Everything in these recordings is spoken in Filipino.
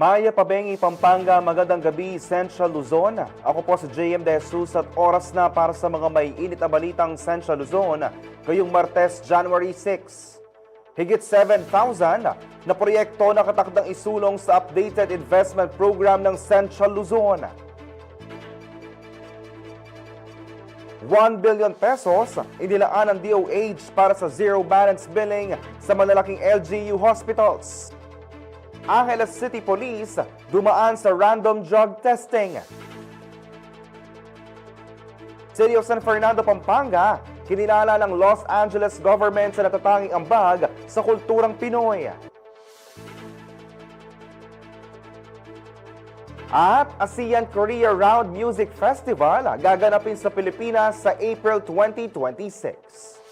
Maya Pabengi, Pampanga, magandang gabi, Central Luzon. Ako po si JM De Jesus at oras na para sa mga may init na balitang Central Luzon ngayong Martes, January 6. Higit 7,000 na proyekto na katakdang isulong sa updated investment program ng Central Luzon. 1 billion pesos inilaan ng DOH para sa zero balance billing sa malalaking LGU hospitals. Angeles City Police dumaan sa random drug testing. City of San Fernando, Pampanga, kinilala ng Los Angeles government sa natatanging ambag sa kulturang Pinoy. At ASEAN Korea Round Music Festival gaganapin sa Pilipinas sa April 2026.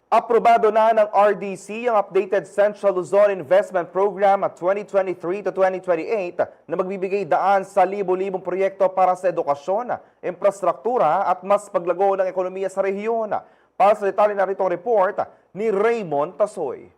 Aprobado na ng RDC ang updated Central Luzon Investment Program at 2023 to 2028 na magbibigay daan sa libo-libong proyekto para sa edukasyon, infrastruktura at mas paglago ng ekonomiya sa rehiyon. Para sa detalye na ritong report ni Raymond Tasoy.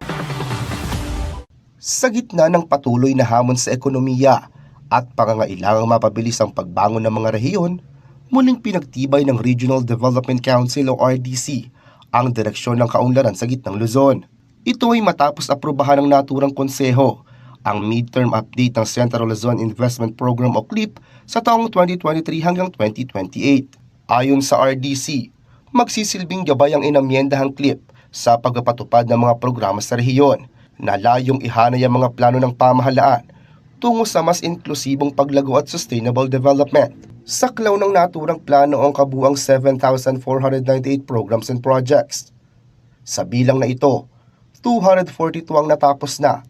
Sa gitna ng patuloy na hamon sa ekonomiya at pangangailangang mapabilis ang pagbangon ng mga rehiyon, muling pinagtibay ng Regional Development Council o RDC ang direksyon ng kaunlaran sa gitnang Luzon. Ito ay matapos aprubahan ng naturang konseho ang midterm update ng Central Luzon Investment Program o CLIP sa taong 2023 hanggang 2028. Ayon sa RDC, magsisilbing gabay ang inamyendahang CLIP sa pagpapatupad ng mga programa sa rehiyon na layong ihanay ang mga plano ng pamahalaan tungo sa mas inklusibong paglago at sustainable development. Saklaw ng naturang plano ang kabuang 7,498 programs and projects. Sa bilang na ito, 242 ang natapos na,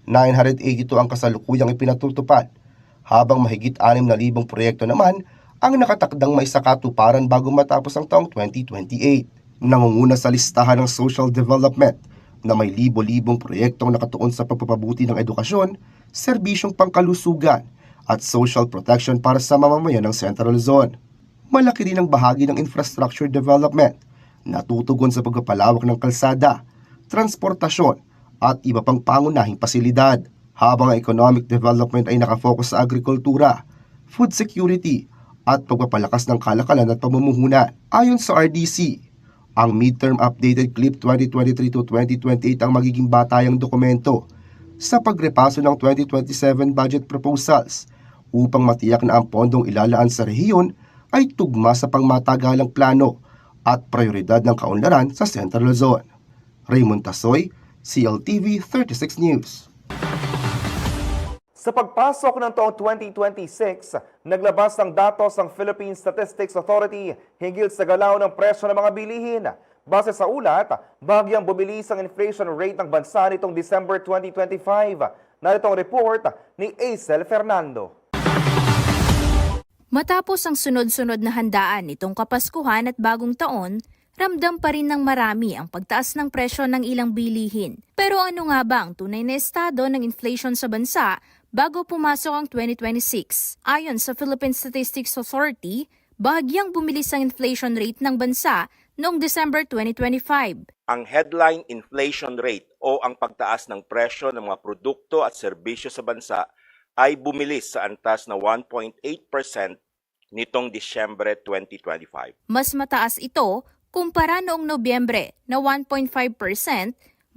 982 ang kasalukuyang ipinatutupad, habang mahigit 6,000 proyekto naman ang nakatakdang maisakatuparan bago matapos ang taong 2028. Nangunguna sa listahan ng social development na may libo-libong proyektong nakatuon sa pagpapabuti ng edukasyon, serbisyong pangkalusugan, at social protection para sa mamamayan ng Central Luzon. Malaki rin ang bahagi ng infrastructure development na tutugon sa pagpapalawak ng kalsada, transportasyon at iba pang pangunahing pasilidad, habang ang economic development ay nakafocus sa agrikultura, food security at pagpapalakas ng kalakalan at pamumuhunan. Ayon sa RDC, ang midterm updated CLIP 2023 to 2028 ang magiging batayang dokumento sa pagrepaso ng 2027 budget proposals upang matiyak na ang pondong ilalaan sa rehiyon ay tugma sa pangmatagalang plano at prioridad ng kaunlaran sa Central Luzon. Raymond Tasoy, CLTV 36 News. Sa pagpasok ng taong 2026, naglabas ng datos ang Philippine Statistics Authority hinggil sa galaw ng presyo ng mga bilihin. Base sa ulat, bahagyang bumilis ang inflation rate ng bansa nitong December 2025. Narito ang report ni Aisel Fernando. Matapos ang sunod-sunod na handaan nitong Kapaskuhan at Bagong Taon, ramdam pa rin ng marami ang pagtaas ng presyo ng ilang bilihin. Pero ano nga ba ang tunay na estado ng inflation sa bansa bago pumasok ang 2026? Ayon sa Philippine Statistics Authority, bahagyang bumilis ang inflation rate ng bansa noong December 2025. Ang headline inflation rate o ang pagtaas ng presyo ng mga produkto at serbisyo sa bansa ay bumilis sa antas na 1.8% nitong Disyembre 2025. Mas mataas ito kumpara noong Nobyembre na 1.5%,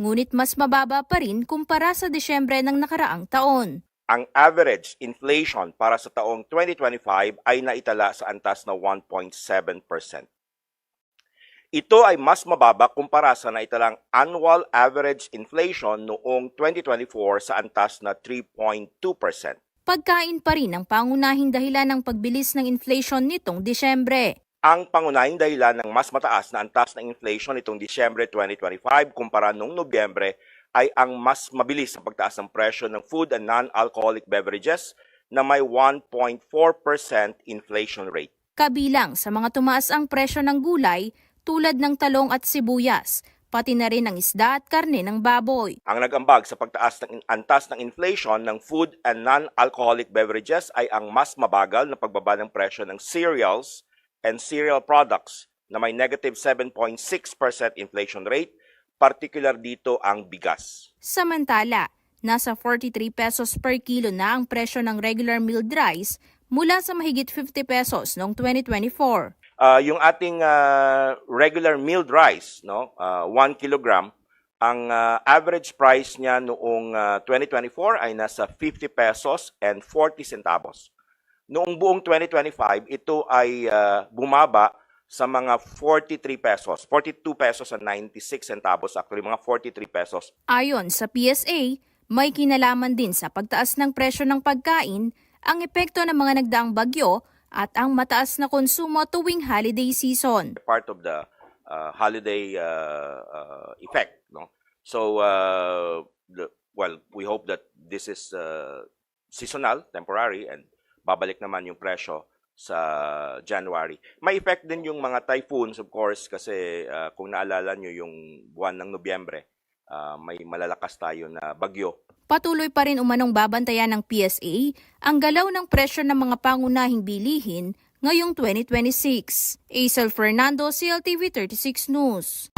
ngunit mas mababa pa rin kumpara sa Disyembre ng nakaraang taon. Ang average inflation para sa taong 2025 ay naitala sa antas na 1.7%. Ito ay mas mababa kumpara sa naitalang annual average inflation noong 2024 sa antas na 3.2%. Pagkain pa rin ang pangunahing dahilan ng pagbilis ng inflation nitong Disyembre. Ang pangunahing dahilan ng mas mataas na antas ng inflation nitong Disyembre 2025 kumpara noong Nobyembre ay ang mas mabilis na pagtaas ng presyo ng food and non-alcoholic beverages na may 1.4% inflation rate. Kabilang sa mga tumaas ang presyo ng gulay tulad ng talong at sibuyas, pati na rin ang isda at karne ng baboy. Ang nag-ambag sa pagtaas ng antas ng inflation ng food and non-alcoholic beverages ay ang mas mabagal na pagbaba ng presyo ng cereals and cereal products na may negative 7.6% inflation rate, particular dito ang bigas. Samantala, Nasa 43 pesos per kilo na ang presyo ng regular milled rice mula sa mahigit 50 pesos noong 2024. Yung ating regular milled rice, no, 1 kilogram, ang average price niya noong 2024 ay nasa 50 pesos and 40 centavos. Noong buong 2025, ito ay bumaba sa mga 43 pesos, 42 pesos and 96 centavos, actually mga 43 pesos. Ayon sa PSA, may kinalaman din sa pagtaas ng presyo ng pagkain ang epekto ng mga nagdaang bagyo at ang mataas na konsumo tuwing holiday season. Part of the holiday effect, no? So we hope that this is seasonal, temporary, and babalik naman yung presyo sa January. May effect din yung mga typhoons, of course, kasi kung naalala nyo yung buwan ng Nobyembre, may malalakas tayo na bagyo. Patuloy pa rin umanong babantayan ng PSA ang galaw ng presyo ng mga pangunahing bilihin ngayong 2026. Aisel Fernando, CLTV 36 News.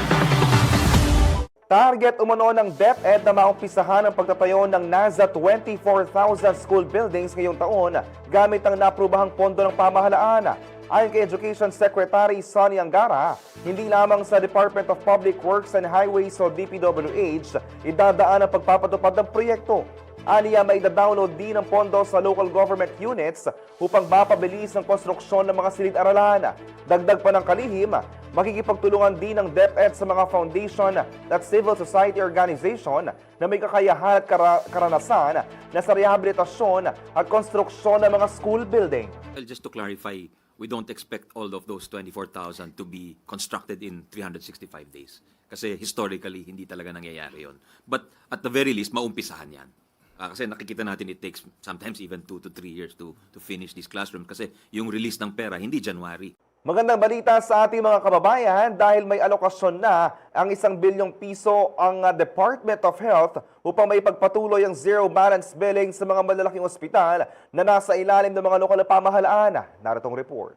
Target umano ng DepEd na maumpisahan ang pagtatayo ng nasa 24,000 school buildings ngayong taon gamit ang naprubahang pondo ng pamahalaan. Ayon kay Education Secretary Sonny Angara, hindi lamang sa Department of Public Works and Highways o DPWH idadaan ang pagpapatupad ng proyekto. Aniya may download din ng pondo sa local government units upang mapabilis ang konstruksyon ng mga silid-aralan. Dagdag pa ng kalihim, makikipagtulungan din ng DepEd sa mga foundation at civil society organization na may kakayahan at karanasan na sa rehabilitasyon at konstruksyon ng mga school building. Well, just to clarify, we don't expect all of those 24,000 to be constructed in 365 days. Kasi historically, hindi talaga nangyayari yon. But at the very least, maumpisahan yan. Kasi nakikita natin it takes sometimes even 2 to 3 years to finish this classroom. Kasi yung release ng pera, hindi January. Magandang balita sa ating mga kababayan dahil may alokasyon na ang 1 bilyong piso ang Department of Health upang may pagpatuloy ang zero balance billing sa mga malalaking ospital na nasa ilalim ng mga lokal na pamahalaan. Naritong report.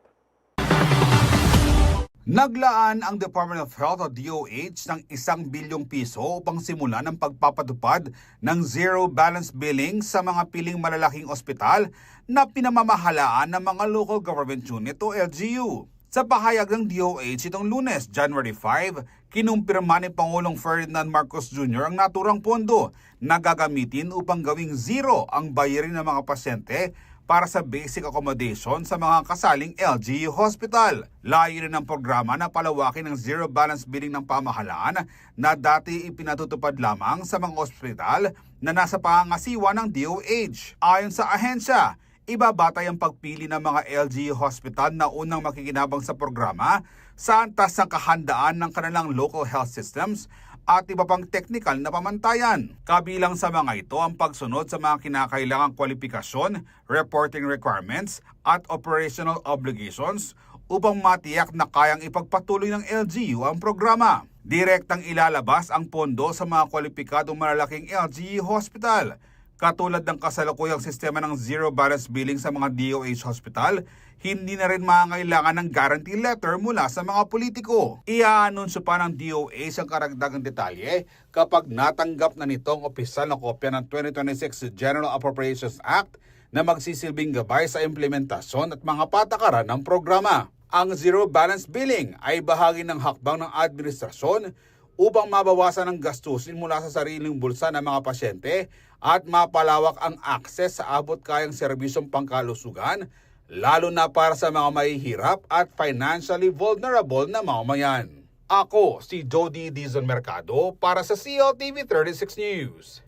Naglaan ang Department of Health o DOH ng 1 bilyong piso upang simulan ang pagpapatupad ng zero balance billing sa mga piling malalaking ospital na pinamamahalaan ng mga local government unit o LGU. Sa pahayag ng DOH itong Lunes, January 5, kinumpirma ni Pangulong Ferdinand Marcos Jr. ang naturang pondo na gagamitin upang gawing zero ang bayarin ng mga pasyente para sa basic accommodation sa mga kasaling LGU hospital. Layunin ng programa na palawakin ang zero balance billing ng pamahalaan na dati ipinatutupad lamang sa mga ospital na nasa pangangasiwa ng DOH. Ayon sa ahensya, ibabatay ang pagpili ng mga LGU hospital na unang makikinabang sa programa sa antas ng kahandaan ng kanilang local health systems at iba pang technical na pamantayan. Kabilang sa mga ito ang pagsunod sa mga kinakailangang kwalifikasyon, reporting requirements at operational obligations upang matiyak na kayang ipagpatuloy ng LGU ang programa. Direktang ilalabas ang pondo sa mga kwalipikadong malalaking LGU hospital. Katulad ng kasalukuyang sistema ng zero balance billing sa mga DOH hospital, hindi na rin mangangailangan ng guarantee letter mula sa mga politiko. Iaanunsyo pa ng DOH ang karagdagang detalye kapag natanggap na nitong opisyal na kopya ng 2026 General Appropriations Act na magsisilbing gabay sa implementasyon at mga patakaran ng programa. Ang zero balance billing ay bahagi ng hakbang ng administrasyon upang mabawasan ang gastusin mula sa sariling bulsa ng mga pasyente at mapalawak ang akses sa abot-kayang serbisyong pangkalusugan, lalo na para sa mga mahihirap at financially vulnerable na mamamayan. Ako si Jody Dizon Mercado para sa CLTV 36 News.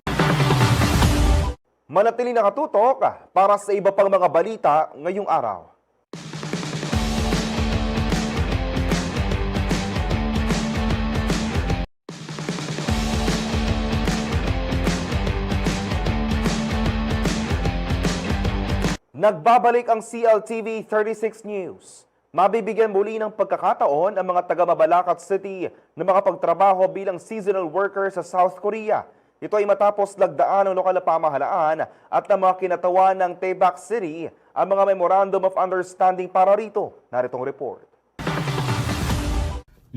Manatili nakatutok para sa iba pang mga balita ngayong araw. Nagbabalik ang CLTV 36 News. Mabibigyan muli ng pagkakataon ang mga taga-Mabalacat City na makapagtrabaho bilang seasonal worker sa South Korea. Ito ay matapos lagdaan ng lokal na pamahalaan at ng mga kinatawan ng Taebaek City ang mga Memorandum of Understanding para rito. Naritong report.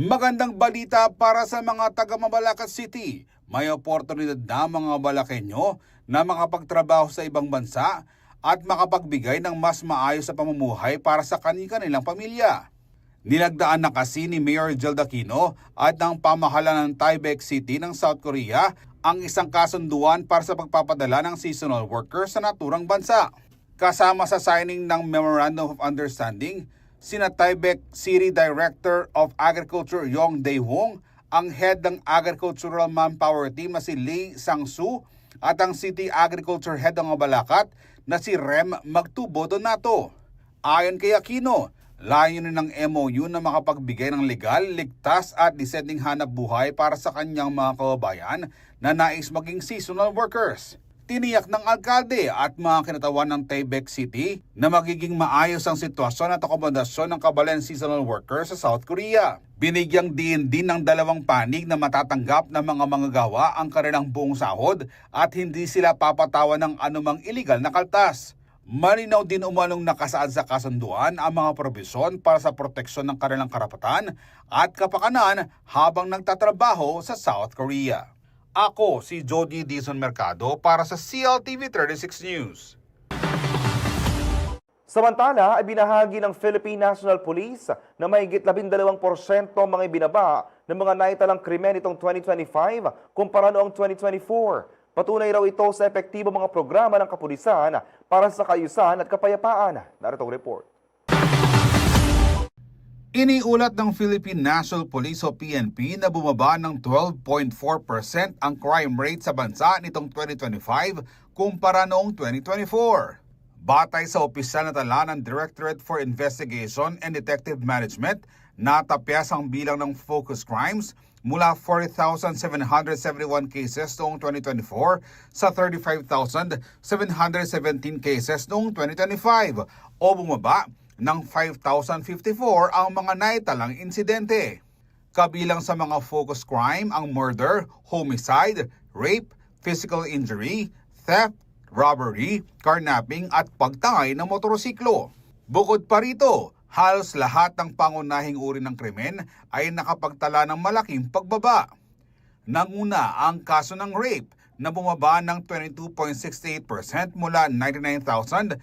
Magandang balita para sa mga taga Mabalacat City. May oportunidad na mga Balakenyo na makapagtrabaho sa ibang bansa at makapagbigay ng mas maayos sa pamumuhay para sa kanilang pamilya. Nilagdaan na kasi ni Mayor Jelda Aquino at ng pamahalaan ng Taipei City ng South Korea ang isang kasunduan para sa pagpapadala ng seasonal workers sa naturang bansa. Kasama sa signing ng Memorandum of Understanding, sina Taipei City Director of Agriculture Yong Dae-hong, ang head ng Agricultural Manpower Team na si Lee Sang-soo at ang City Agriculture Head ng Mabalacat na si Rem Magtubo Donato. Ayon kay Aquino, layunin ng MOU na makapagbigay ng legal, ligtas at disenteng hanap buhay para sa kanyang mga kababayan na nais maging seasonal workers. Tiniyak ng alkalde at mga kinatawan ng Taipei City na magiging maayos ang sitwasyon at akomodasyon ng kabalan seasonal workers sa South Korea. Binigyang diin din ng dalawang panig na matatanggap ng mga manggagawa ang kanilang buong sahod at hindi sila papatawan ng anumang iligal na kaltas. Malinaw din umanong nakasaad sa kasunduan ang mga probisyon para sa proteksyon ng kanilang karapatan at kapakanan habang nagtatrabaho sa South Korea. Ako si Jody Dizon Mercado para sa CLTV 36 News. Samantala, ay binahagi ng Philippine National Police na mahigit 12% mga ibinaba ng mga naitalang krimen itong 2025 kumpara noong 2024. Patunay raw ito sa epektibong mga programa ng kapulisan para sa kaayusan at kapayapaan. Narito ang report. Iniulat ng Philippine National Police o PNP na bumaba ng 12.4% ang crime rate sa bansa nitong 2025 kumpara noong 2024. Batay sa opisyal na tala ng Directorate for Investigation and Detective Management, natapyas ang bilang ng focus crimes mula 40,771 cases noong 2024 sa 35,717 cases noong 2025 o bumaba ng 5,054 ang mga naitalang insidente. Kabilang sa mga focus crime ang murder, homicide, rape, physical injury, theft, robbery, carnapping at pagtangay ng motorsiklo. Bukod pa rito, halos lahat ng pangunahing uri ng krimen ay nakapagtala ng malaking pagbaba. Nanguna ang kaso ng rape na bumaba ng 22.68% mula 99,910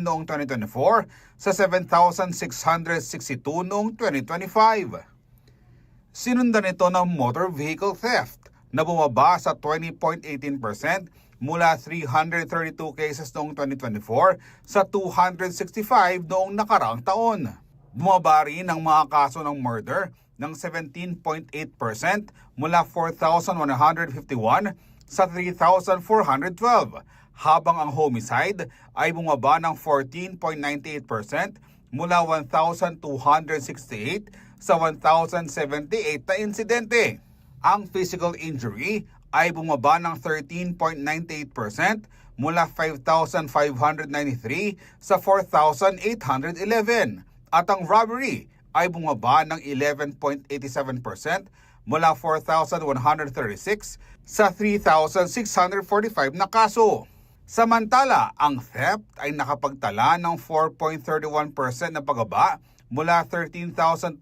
noong 2024 sa 7,662 noong 2025. Sinundan ito ng motor vehicle theft na bumaba sa 20.18% mula 332 cases noong 2024 sa 265 noong nakaraang taon. Bumaba rin ang mga kaso ng murder ng 17.8% mula 4,151 sa 3,412, habang ang homicide ay bumaba ng 14.98% mula 1,268 sa 1,078 na insidente. Ang physical injury ay bumaba ng 13.98% mula 5,593 sa 4,811 at ang robbery ay bumaba ng 11.87% mula 4,136 sa 3,645 na kaso. Samantala, ang theft ay nakapagtala ng 4.31% na pagbaba mula 13,232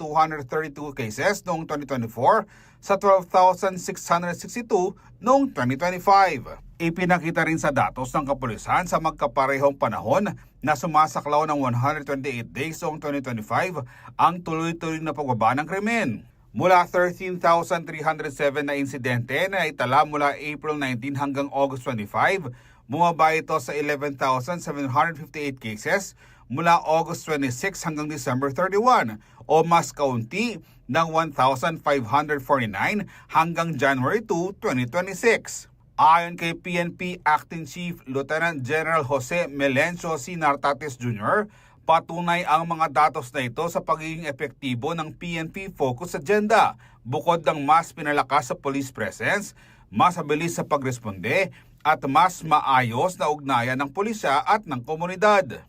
cases noong 2024 sa 12,662 noong 2025. Ipinakita rin sa datos ng kapulisan sa magkaparehong panahon na sumasaklaw ng 128 days noong 2025 ang tuloy-tuloy na pagbaba ng krimen. Mula 13,307 na insidente na itala mula April 19 hanggang August 25, bumaba ito sa 11,758 cases mula August 26 hanggang December 31 o mas kaunti ng 1,549 hanggang January 2, 2026. Ayon kay PNP Acting Chief Lieutenant General Jose Melencio C. Nartates Jr., patunay ang mga datos na ito sa pagiging epektibo ng PNP Focus Agenda. Bukod ng mas pinalakas sa police presence, mas mabilis sa pagresponde at mas maayos na ugnayan ng pulisya at ng komunidad.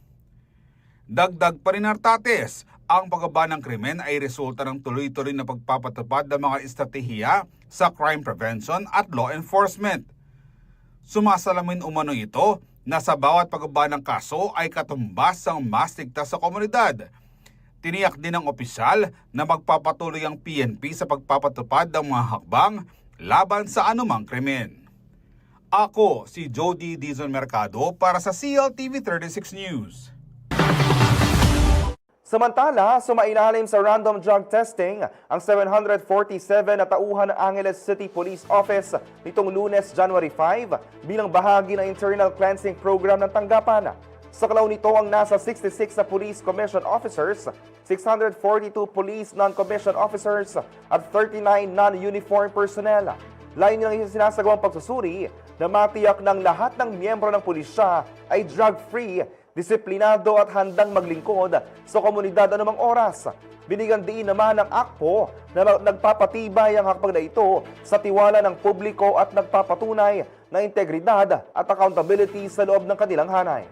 Dagdag pa rin Nartates, ang pagbaba ng krimen ay resulta ng tuloy-tuloy na pagpapatupad ng mga estratehiya sa crime prevention at law enforcement. Sumasalamin umano ito na sa bawat pagbaba ng kaso ay katumbas ang mas ligtas sa komunidad. Tiniyak din ng opisyal na magpapatuloy ang PNP sa pagpapatupad ng mga hakbang laban sa anumang krimen. Ako si Jody Dizon Mercado para sa CLTV 36 News. Samantala, sumailalim sa random drug testing ang 747 na tauhan ng Angeles City Police Office nitong Lunes, January 5 bilang bahagi ng internal cleansing program ng tanggapan. Sa kalaw nito ang nasa 66 na police commission officers, 642 police non-commission officers at 39 non-uniform personnel. Lain ng sinasagawang pagsusuri na matiyak ng lahat ng miyembro ng pulisya ay drug-free, disiplinado at handang maglingkod sa komunidad anumang oras. Binigyan diin naman ng ACPO na nagpapatibay ang hakbang na ito sa tiwala ng publiko at nagpapatunay ng integridad at accountability sa loob ng kanilang hanay.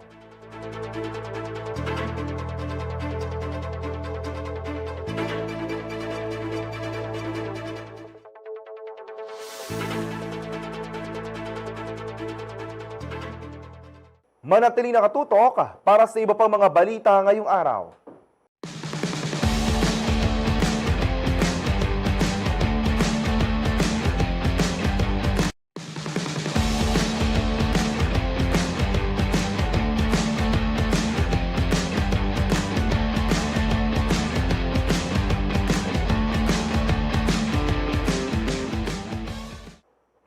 Manatili nakatutok para sa iba pang mga balita ngayong araw.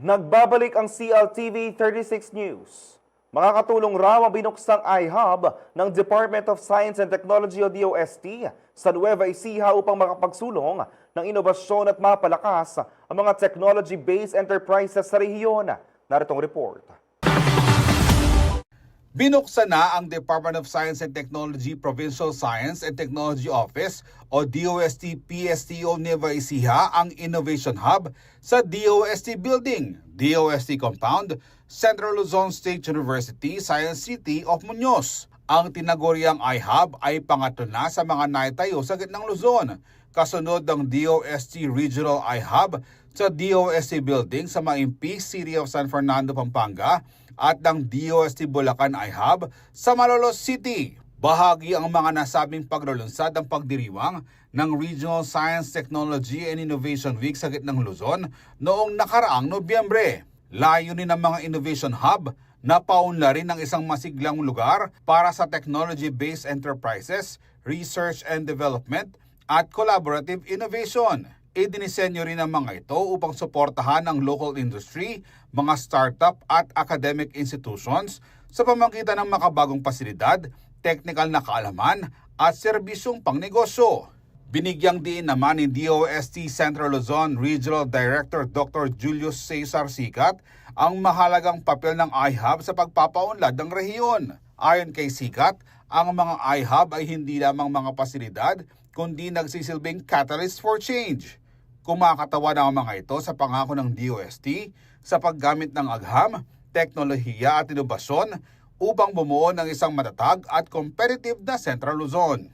Nagbabalik ang CLTV 36 News. Makakatulong raw ang binuksang iHub ng Department of Science and Technology o DOST sa Nueva Ecija upang makapagsulong ng inobasyon at mapalakas ang mga technology-based enterprises sa rehiyon. Naritong report. Binuksan na ang Department of Science and Technology Provincial Science and Technology Office o DOST-PSTO Nueva Ecija ang Innovation Hub sa DOST Building, DOST Compound, Central Luzon State University, Science City of Muñoz. Ang tinaguriang iHub ay pangatlo na sa mga naitayo sa gitnang Luzon, kasunod ng DOST Regional iHub sa DOST Building sa Maimpi, City of San Fernando, Pampanga, at ng DOST Bulacan iHub sa Malolos City. Bahagi ang mga nasabing paglulunsad ng pagdiriwang ng Regional Science, Technology and Innovation Week sa gitnang Luzon noong nakaraang Nobyembre. Layunin ng mga Innovation Hub na paunlarin ng isang masiglang lugar para sa technology-based enterprises, research and development at collaborative innovation. Idinisenyo rin ang mga ito upang suportahan ang local industry, mga startup at academic institutions sa pamamagitan ng makabagong pasilidad, technical na kaalaman at serbisyong pangnegosyo. Binigyang diin naman ni DOST Central Luzon Regional Director Dr. Julius Cesar Sikat ang mahalagang papel ng iHub sa pagpapaunlad ng rehiyon. Ayon kay Sikat, ang mga iHub ay hindi lamang mga pasilidad kundi nagsisilbing catalyst for change. Kumakatawa na ang mga ito sa pangako ng DOST sa paggamit ng agham, teknolohiya at inobasyon upang bumuo ng isang matatag at competitive na Central Luzon.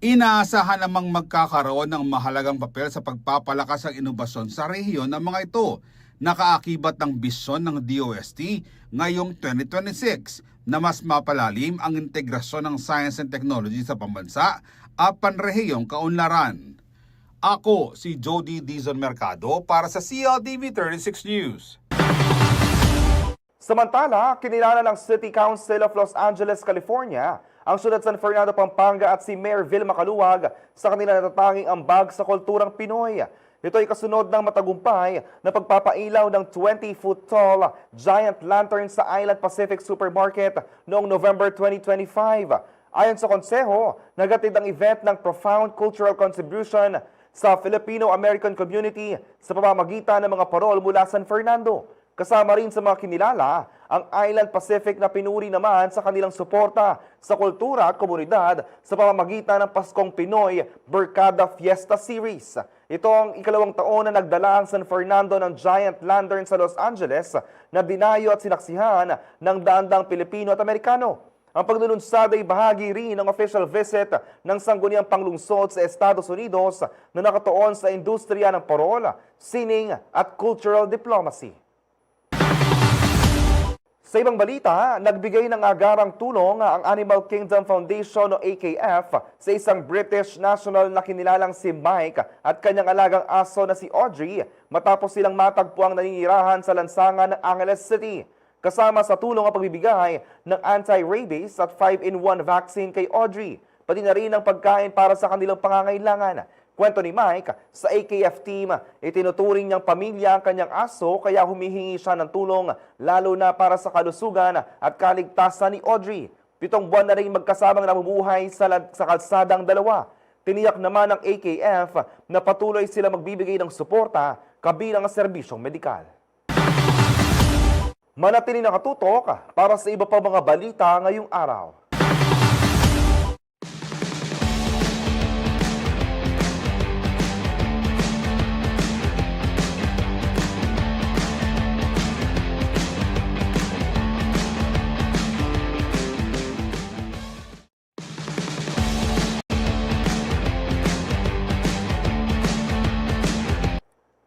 Inaasahan namang magkakaroon ng mahalagang papel sa pagpapalakas ng inobasyon sa rehiyon ng mga ito, nakaakibat ng bisyon ng DOST ngayong 2026 na mas mapalalim ang integrasyon ng science and technology sa pambansa at panrehiyong kaunlaran. Ako si Jody Dizon Mercado para sa CLTV 36 News. Samantala, kinilala ng City Council of Los Angeles, California ang siyudad San Fernando, Pampanga at si Mayor Vilma Caluwag sa kanilang natatanging ambag sa kulturang Pinoy. Ito ay kasunod ng matagumpay na pagpapailaw ng 20-foot tall giant lantern sa Island Pacific Supermarket noong November 2025. Ayon sa konseho, nagatid ang event ng profound cultural contribution sa Filipino-American community sa pamamagitan ng mga parol mula San Fernando. Kasama rin sa mga kinilala, ang Island Pacific na pinuri naman sa kanilang suporta sa kultura at komunidad sa pamamagitan ng Paskong Pinoy Barkada Fiesta Series. Ito ang ikalawang taon na nagdala ang San Fernando ng giant lantern sa Los Angeles na dinayo at sinaksihan ng daandang Pilipino at Amerikano. Ang paglulunsad ay bahagi rin ng official visit ng sangguniang panglungsod sa Estados Unidos na nakatuon sa industriya ng parol, sining at cultural diplomacy. Sa ibang balita, nagbigay ng agarang tulong ang Animal Kingdom Foundation o AKF sa isang British national na kinilalang si Mike at kanyang alagang aso na si Audrey matapos silang matagpuang naninirahan sa lansangan ng Angeles City. Kasama sa tulong ang pagbibigay ng anti-rabies at 5-in-1 vaccine kay Audrey, pati na rin ang pagkain para sa kanilang pangangailangan. Kwento ni Mike, sa AKF team, itinuturing niyang pamilya ang kanyang aso kaya humihingi siya ng tulong lalo na para sa kalusugan at kaligtasan ni Audrey. 7 buwan na rin magkasamang namumuhay sa kalsadang dalawa. Tiniyak naman ng AKF na patuloy sila magbibigay ng suporta kabilang ang serbisyong medikal. Manatili nakatutok para sa iba pang mga balita ngayong araw.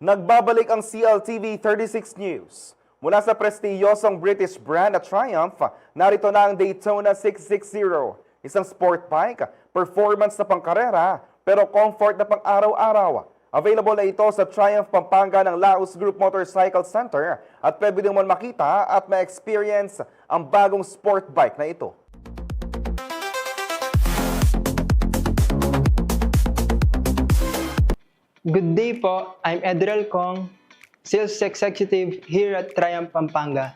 Nagbabalik ang CLTV 36 News. Mula sa prestiyosong British brand na Triumph, narito na ang Daytona 660. Isang sport bike, performance na pangkarera, pero comfort na pang-araw-araw. Available na ito sa Triumph Pampanga ng Laos Group Motorcycle Center at pwede din mo makita at ma-experience ang bagong sport bike na ito. Good day po, I'm Edrel Kong, Sales Executive here at Triumph Pampanga.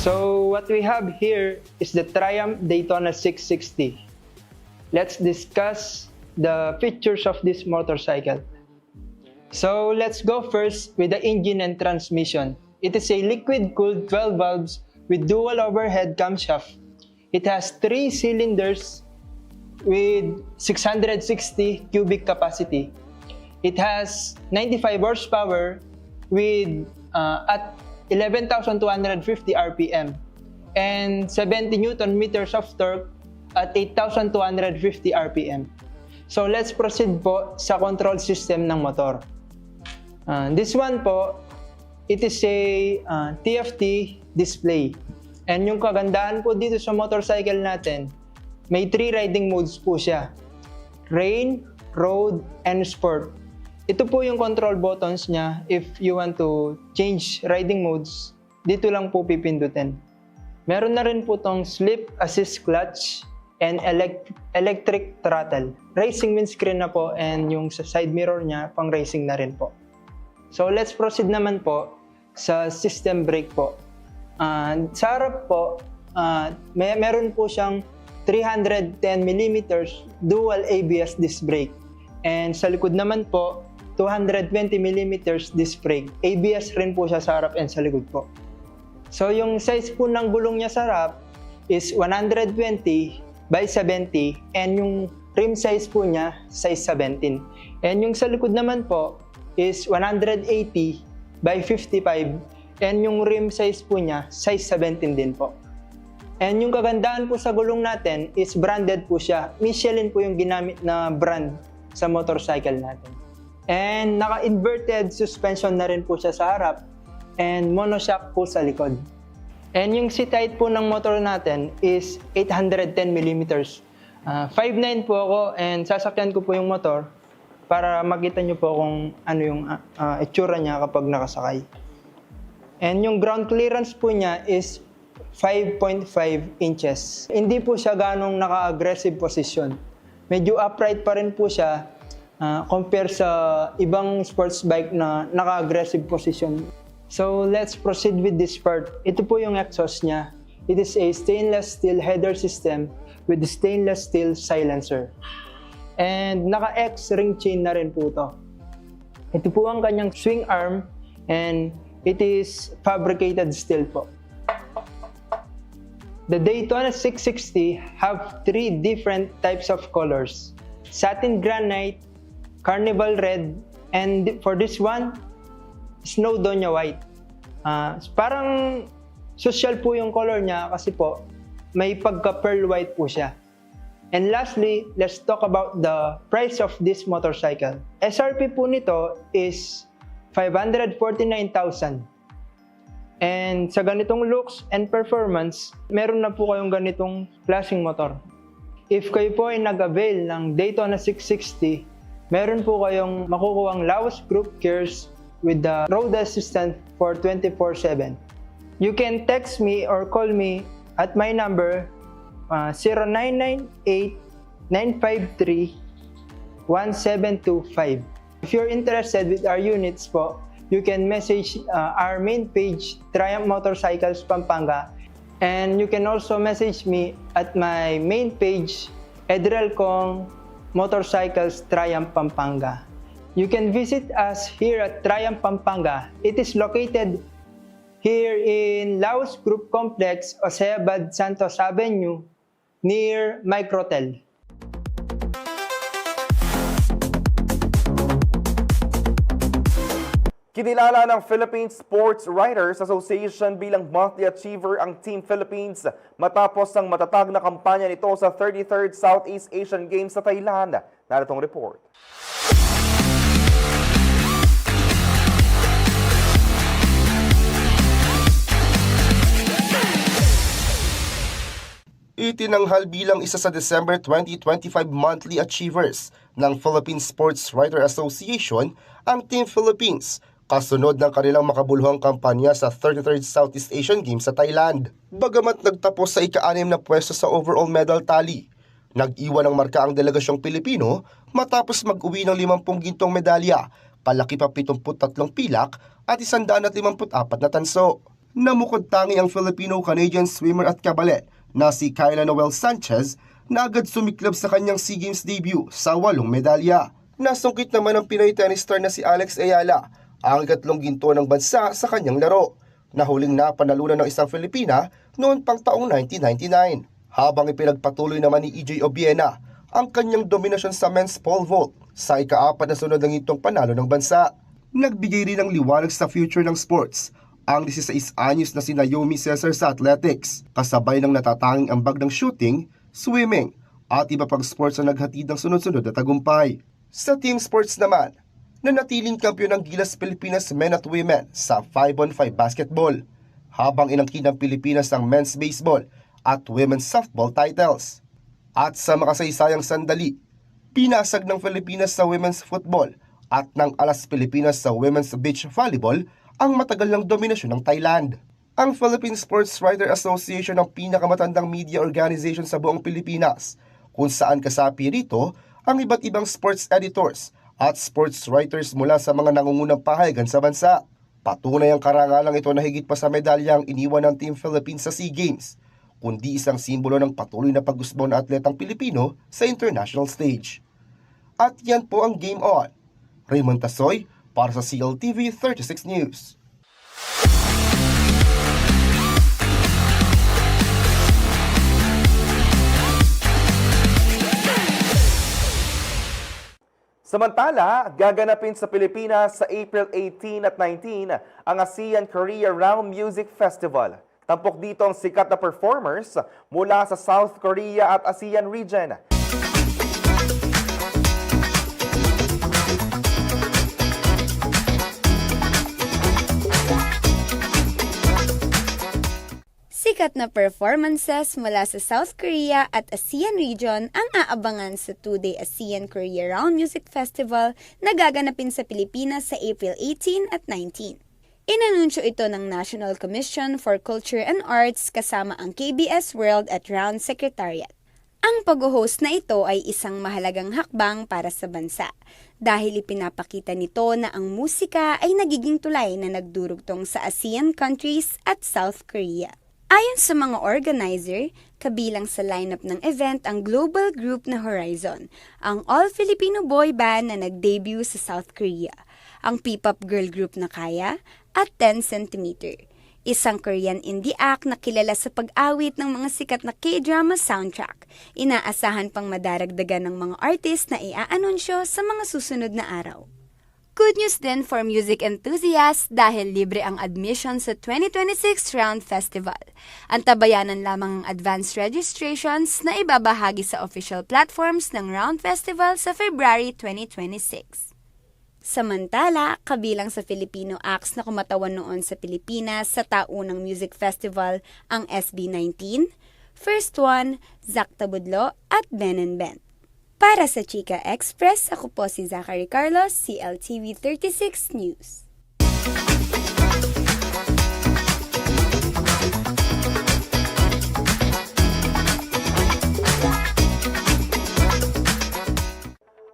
So what we have here is the Triumph Daytona 660. Let's discuss the features of this motorcycle. So let's go first with the engine and transmission. It is a liquid-cooled 12 valves with dual overhead camshaft. It has 3 cylinders with 660 cubic capacity. It has 95 horsepower with at 11,250 RPM and 70 Newton meters of torque at 8,250 RPM. So let's proceed po sa control system ng motor. This one po, it is a TFT display. And yung kagandahan po dito sa motorcycle natin, may 3 riding modes po siya. Rain, Road, and Sport. Ito po yung control buttons niya if you want to change riding modes. Dito lang po pipindutin. Meron na rin po tong slip assist clutch and electric throttle. Racing windscreen na po and yung sa side mirror niya pang racing na rin po. So let's proceed naman po sa system brake po. Sa harap po, meron po siyang 310mm dual ABS disc brake. And sa likod naman po, 220mm disc brake. ABS rin po siya sa harap and sa likod po. So yung size po ng gulong niya sa harap is 120 by 70 and yung rim size po niya size 17. And yung sa likod naman po is 180 by 55 and yung rim size po niya size 17 din po. And yung kagandahan po sa gulong natin is branded po siya. Michelin po yung ginamit na brand sa motorcycle natin. And naka-inverted suspension na rin po siya sa harap and monoshock po sa likod. And yung seat height po ng motor natin is 810mm. 5'9" po ako and sasakyan ko po yung motor para makita nyo po kung ano yung itsura niya kapag nakasakay. And yung ground clearance po niya is 5.5 inches. Hindi po siya ganong naka-aggressive position. Medyo upright pa rin po siya compare sa ibang sports bike na naka-aggressive position. So let's proceed with this part. Ito po yung exhaust niya. It is a stainless steel header system with stainless steel silencer. And naka-X ring chain na rin po ito. Ito po ang kanyang swing arm and it is fabricated steel po. The Daytona 660 have 3 different types of colors. Satin granite, carnival red, And for this one, Snowdonia White. Parang social po yung color niya kasi po may pagka-pearl white po siya. And lastly, let's talk about the price of this motorcycle. SRP po nito is 549,000. And sa ganitong looks and performance, meron na po kayong ganitong klaseng motor. If kayo po ay nag-avail ng Daytona 660, meron po kayong makukuhang Laos Group Cares with the road assistant for 24/7. You can text me or call me at my number 0998-953-1725. If you're interested with our units po, you can message our main page, Triumph Motorcycles Pampanga. And you can also message me at my main page, Edrel Kong Motorcycles Triumph Pampanga. You can visit us here at Triumph Pampanga. It is located here in Laos Group Complex, Oseabad Santos Avenue, near Microtel. Kinilala ng Philippine Sports Writers Association bilang monthly achiever ang Team Philippines matapos ang matatag na kampanya nito sa 33rd Southeast Asian Games sa Thailand. Naritong report. Itinanghal bilang isa sa December 2025 monthly achievers ng Philippine Sports Writer Association ang Team Philippines kasunod ng kanilang makabuluhang kampanya sa 33rd Southeast Asian Games sa Thailand. Bagamat nagtapos sa ika-6 na pwesto sa overall medal tally, nag-iwan ng marka ang delegasyong Pilipino matapos mag-uwi ng 50 gintong medalya, palaki pa 73 pilak at 154 na tanso. Namukod tangi ang Filipino-Canadian swimmer at kabalet na si Kyla Noel Sanchez na agad sumiklab sa kanyang SEA Games debut sa 8 medalya. Nasungkit naman ang Pinoy tennis star na si Alex Ayala, ang 3 ginto ng bansa sa kanyang laro, na huling napanalunan ng isang Filipina noon pang taong 1999. Habang ipinagpatuloy naman ni EJ Obiena ang kanyang dominasyon sa men's pole vault sa ika-4 na sunod ng itong panalo ng bansa. Nagbigay rin ng liwanag sa future ng sports ang 16 anyos na si Naomi Cesar sa athletics, kasabay ng natatanging ambag ng shooting, swimming, at iba pang sports na naghatid ng sunod-sunod na tagumpay. Sa team sports naman, nanatiling kampiyon ng Gilas Pilipinas men at women sa 5-on-5 basketball, habang inangkin ng Pilipinas ang men's baseball at women's softball titles. At sa makasaysayang sandali, pinasag ng Pilipinas sa women's football at ng Alas Pilipinas sa women's beach volleyball ang matagal ng dominasyon ng Thailand. Ang Philippine Sports Writer Association ang pinakamatandang media organization sa buong Pilipinas, kung saan kasapi rito ang iba't ibang sports editors at sports writers mula sa mga nangungunang pahayagan sa bansa. Patunay ang karangalang ito na higit pa sa medalyang iniwan ng Team Philippines sa SEA Games, kundi isang simbolo ng patuloy na pag-usbong na atletang Pilipino sa international stage. At yan po ang Game On. Raymond Tasoy para sa CLTV 36 News. Samantala, gaganapin sa Pilipinas sa April 18 at 19 ang ASEAN Korea Round Music Festival. Tampok dito ang sikat na performers mula sa South Korea at ASEAN region. Sikat na performances mula sa South Korea at ASEAN region ang aabangan sa 2-day ASEAN Korea Round Music Festival na gaganapin sa Pilipinas sa April 18 at 19. Inanunsyo ito ng National Commission for Culture and Arts kasama ang KBS World at Round Secretariat. Ang pag-host na ito ay isang mahalagang hakbang para sa bansa dahil ipinapakita nito na ang musika ay nagiging tulay na nagdurugtong sa ASEAN countries at South Korea. Ayon sa mga organizer, kabilang sa lineup ng event ang global group na Horizon, ang all-Filipino boy band na nag-debut sa South Korea, ang P-pop girl group na Kaya, at 10 cm, isang Korean indie act na kilala sa pag-awit ng mga sikat na K-drama soundtrack. Inaasahan pang madaragdagan ng mga artist na iaanunsyo sa mga susunod na araw. Good news din for music enthusiasts dahil libre ang admission sa 2026 Round Festival. Antabayanan lamang ang advance registrations na ibabahagi sa official platforms ng Round Festival sa February 2026. Samantala, kabilang sa Filipino acts na kumatawan noon sa Pilipinas sa taunang music festival ang SB19, First One, Zach Tabudlo at Ben and Ben. Para sa Chika Express, ako po si Zachary Carlos, CLTV 36 News.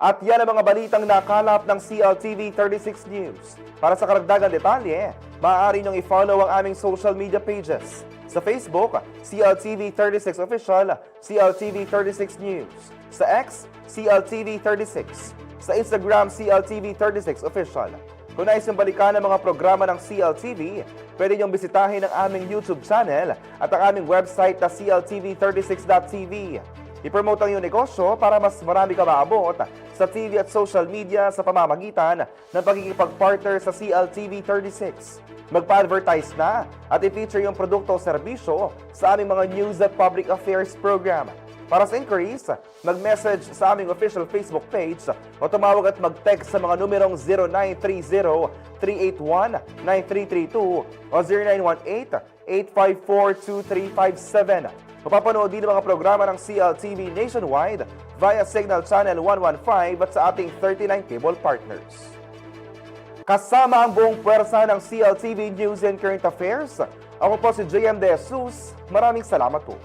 At yan ang mga balitang nakalap ng CLTV 36 News. Para sa karagdagang detalye, maaari niyong i-follow ang aming social media pages. Sa Facebook, CLTV 36 Official, CLTV 36 News. Sa X, CLTV 36. Sa Instagram, CLTV 36 Official. Kung nais yung balikan ng mga programa ng CLTV, pwede niyong bisitahin ang aming YouTube channel at ang aming website na cltv36.tv. I-promote ang iyong negosyo para mas marami ka maabot sa TV at social media sa pamamagitan ng pagkikipag-partner sa CLTV 36. Magpa-advertise na at i-feature yung produkto o serbisyo sa aming mga news at public affairs program. Para sa inquiries, mag-message sa aming official Facebook page o tumawag at mag-text sa mga numerong 0930-381-9332 o 0918-854-2357. Mapapanood din ang mga programa ng CLTV nationwide via Signal Channel 115 at sa ating 39 cable partners. Kasama ang buong puwersa ng CLTV News and Current Affairs, ako po si JM De Jesus. Maraming salamat po.